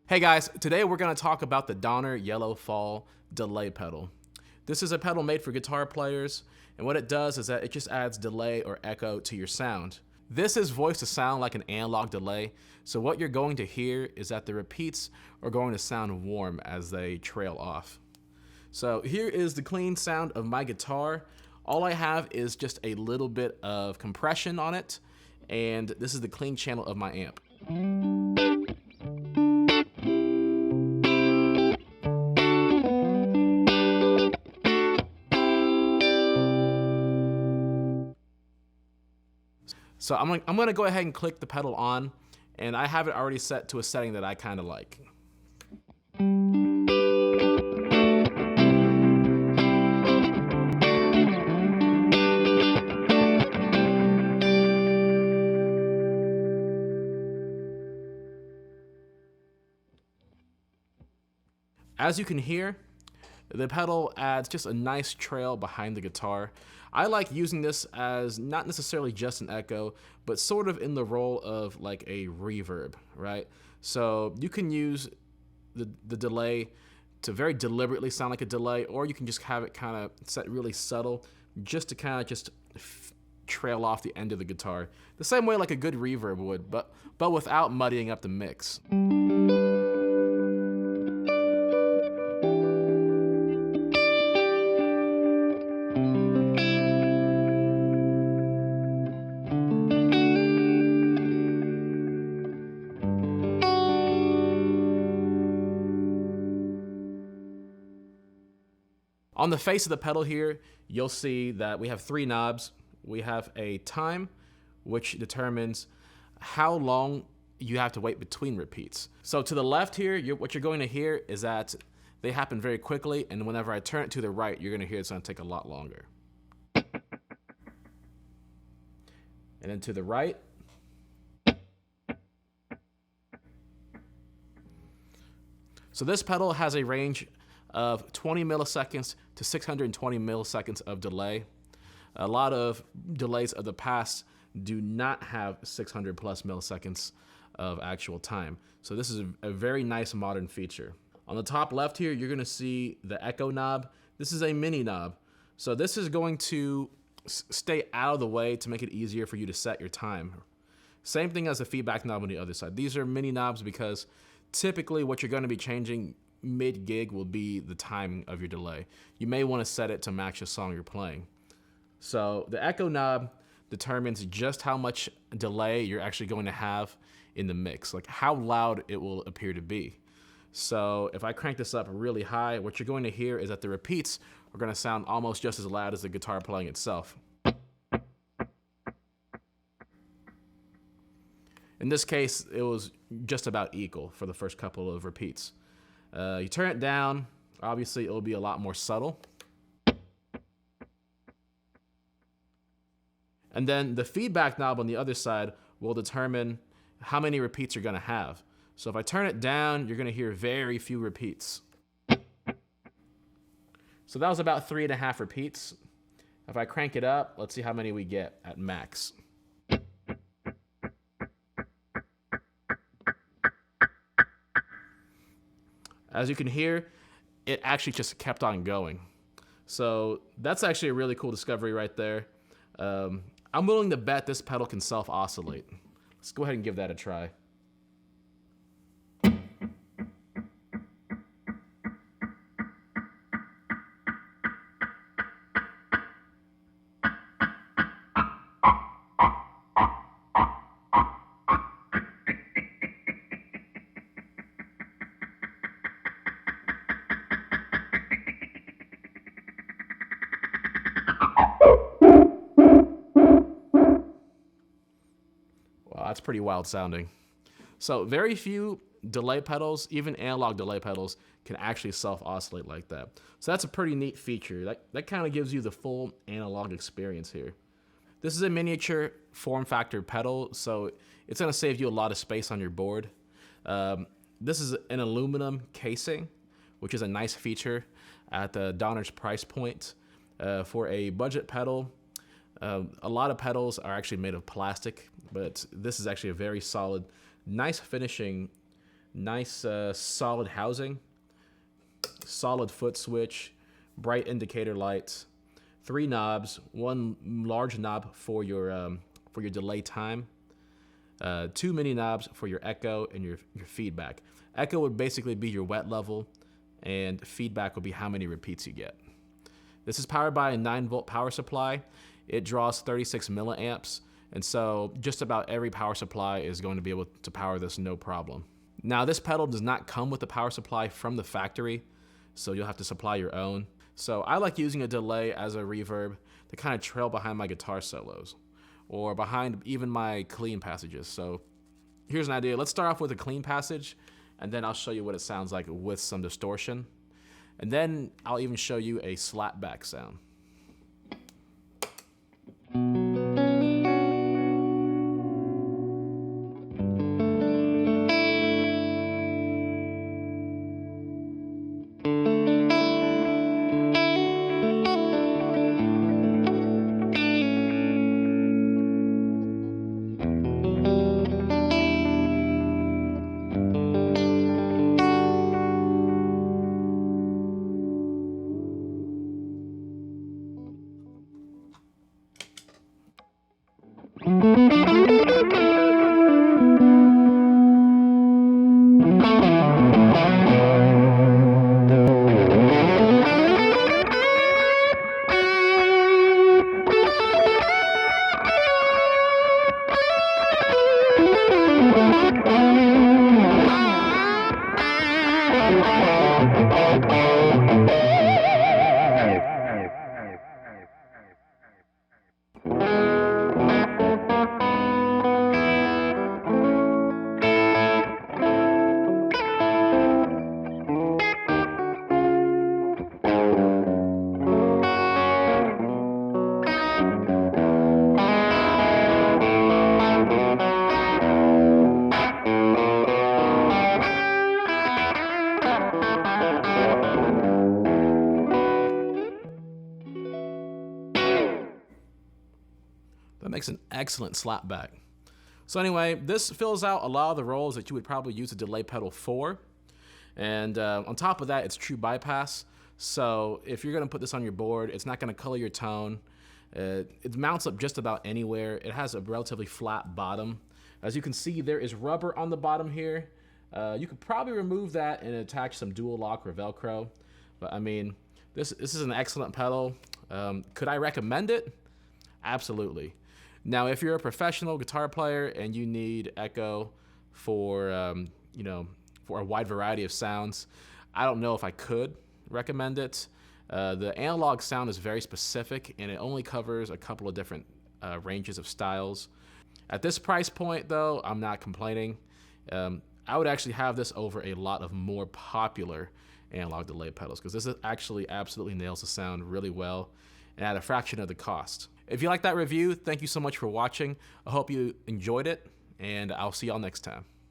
Hey guys, today we're going to talk about the Donner Yellow Fall delay pedal. This is a pedal made for guitar players, and what it does is that it just adds delay or echo to your sound. This is voiced to sound like an analog delay, so what you're going to hear is that the repeats are going to sound warm as they trail off. So here is the clean sound of my guitar. All I have is just a little bit of compression on it, and this is the clean channel of my amp. So I'm gonna go ahead and click the pedal on, and I have it already set to a setting that I kind of like. As you can hear, the pedal adds just a nice trail behind the guitar. I like using this as not necessarily just an echo, but sort of in the role of like a reverb, right? So you can use the delay to very deliberately sound like a delay, or you can just have it kind of set really subtle just to kind of just trail off the end of the guitar. The same way like a good reverb would, but without muddying up the mix. On the face of the pedal here, you'll see that we have three knobs. We have a time, which determines how long you have to wait between repeats. So to the left here, what you're going to hear is that they happen very quickly, and whenever I turn it to the right, you're gonna hear it's gonna take a lot longer. And then to the right. So this pedal has a range of 20 milliseconds to 620 milliseconds of delay. A lot of delays of the past do not have 600 plus milliseconds of actual time. So this is a very nice modern feature. On the top left here, you're gonna see the echo knob. This is a mini knob. So this is going to stay out of the way to make it easier for you to set your time. Same thing as the feedback knob on the other side. These are mini knobs because typically what you're gonna be changing mid-gig will be the timing of your delay. You may want to set it to match the song you're playing. So the echo knob determines just how much delay you're actually going to have in the mix, like how loud it will appear to be. So if I crank this up really high, what you're going to hear is that the repeats are going to sound almost just as loud as the guitar playing itself. In this case, it was just about equal for the first couple of repeats. You turn it down, obviously it'll be a lot more subtle. And then the feedback knob on the other side will determine how many repeats you're gonna have. So if I turn it down, you're gonna hear very few repeats. So that was about 3.5 repeats. If I crank it up, let's see how many we get at max. As you can hear, it actually just kept on going. So that's actually a really cool discovery right there. I'm willing to bet this pedal can self-oscillate. Let's go ahead and give that a try. Wow, that's pretty wild sounding. So very few delay pedals, even analog delay pedals, can actually self-oscillate like that. So that's a pretty neat feature. That kind of gives you the full analog experience here. This is a miniature form factor pedal, so it's gonna save you a lot of space on your board. This is an aluminum casing, which is a nice feature at the Donner's price point. For a budget pedal, a lot of pedals are actually made of plastic, but this is actually a very solid, nice finishing Nice solid housing, solid foot switch, bright indicator lights, 3 knobs, 1 large knob for your delay time, 2 mini knobs for your echo and your feedback. Echo would basically be your wet level, and feedback would be how many repeats you get. This is powered by a 9-volt power supply. It draws 36 milliamps, and so just about every power supply is going to be able to power this no problem. Now, this pedal does not come with the power supply from the factory, so you'll have to supply your own. So I like using a delay as a reverb to kind of trail behind my guitar solos, or behind even my clean passages. So here's an idea. Let's start off with a clean passage, and then I'll show you what it sounds like with some distortion. And then I'll even show you a slapback sound. That makes an excellent slapback. So anyway, this fills out a lot of the roles that you would probably use a delay pedal for. And on top of that, it's true bypass. So if you're gonna put this on your board, it's not gonna color your tone. It mounts up just about anywhere. It has a relatively flat bottom. As you can see, there is rubber on the bottom here. You could probably remove that and attach some dual lock or Velcro. But I mean, this is an excellent pedal. Could I recommend it? Absolutely. Now, if you're a professional guitar player and you need echo for for a wide variety of sounds, I don't know if I could recommend it. The analog sound is very specific, and it only covers a couple of different ranges of styles. At this price point, though, I'm not complaining. I would actually have this over a lot of more popular analog delay pedals, because this actually absolutely nails the sound really well and at a fraction of the cost. If you like that review, thank you so much for watching. I hope you enjoyed it, and I'll see y'all next time.